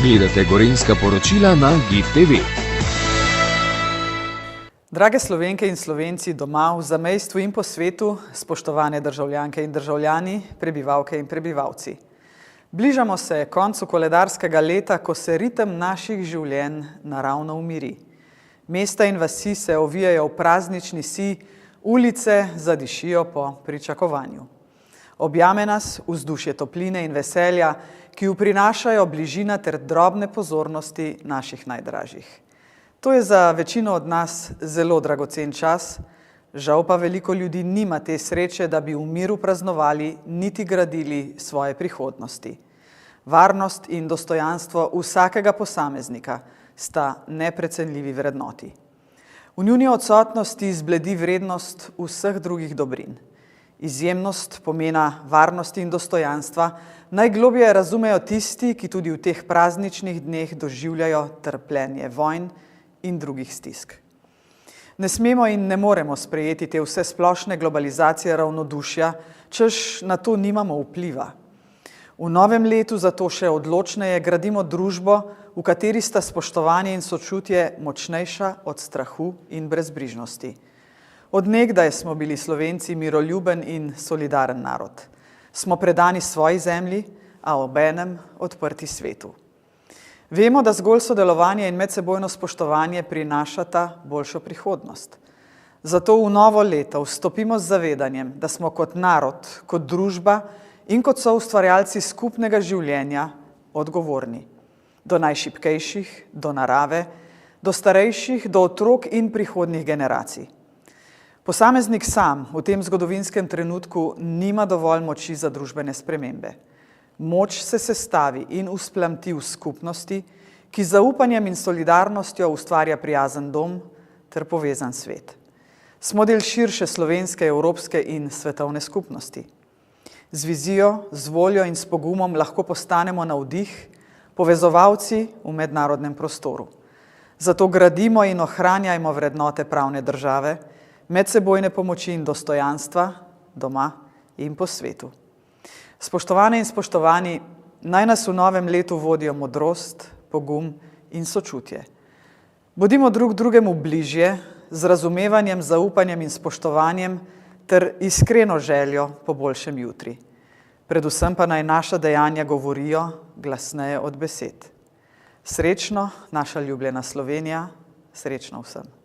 Gledate Gorenjska poročila na GIF TV. Drage Slovenke in Slovenci doma, v zamejstvu in po svetu, spoštovane državljanke in državljani, prebivalke in prebivalci. Bližamo se koncu koledarskega leta, ko se ritem naših življenj naravno umiri. Mesta in vasi se ovijajo v praznični sij, ulice zadišijo po pričakovanju. Objame nas vzdušje topline in veselja, ki prinašajo bližina ter drobne pozornosti naših najdražjih. To je za večino od nas zelo dragocen čas, žal pa veliko ljudi nima te sreče, da bi v miru praznovali niti gradili svoje prihodnosti. Varnost in dostojanstvo vsakega posameznika sta neprecenljivi vrednoti. V njuni odsotnosti zbledi vrednost vseh drugih dobrin. Izjemnost pomena varnosti in dostojanstva najgloblje razumejo tisti, ki tudi v teh prazničnih dneh doživljajo trpljenje vojn in drugih stisk. Ne smemo in ne moremo sprejeti te vsesplošne globalizacije ravnodušja, češ na to nimamo vpliva. V novem letu zato še odločneje gradimo družbo, v kateri sta spoštovanje in sočutje močnejša od strahu in brezbrižnosti. Od nekdaj smo bili Slovenci miroljuben in solidaren narod. Smo predani svoji zemlji, a obenem odprti svetu. Vemo, da zgolj sodelovanje in medsebojno spoštovanje prinašata boljšo prihodnost. Zato v novo leto vstopimo z zavedanjem, da smo kot narod, kot družba in kot soustvarjalci skupnega življenja odgovorni. Do najšibkejših, do narave, do starejših, do otrok in prihodnjih generacij. Posameznik sam v tem zgodovinskem trenutku nima dovolj moči za družbene spremembe. Moč se sestavi in vzplamti v skupnosti, ki z zaupanjem in solidarnostjo ustvarja prijazen dom ter povezan svet. Smo del širše slovenske, evropske in svetovne skupnosti. Z vizijo, z voljo in s pogumom lahko postanemo navdih, povezovalci v mednarodnem prostoru. Zato gradimo in ohranjajmo vrednote pravne države, medsebojne pomoči in dostojanstva doma in po svetu. Spoštovane in spoštovani, naj nas v novem letu vodijo modrost, pogum in sočutje. Bodimo drug drugemu bližje, z razumevanjem, zaupanjem in spoštovanjem ter iskreno željo po boljšem jutri. Predvsem pa naj naša dejanja govorijo glasneje od besed. Srečno, naša ljubljena Slovenija, srečno vsem.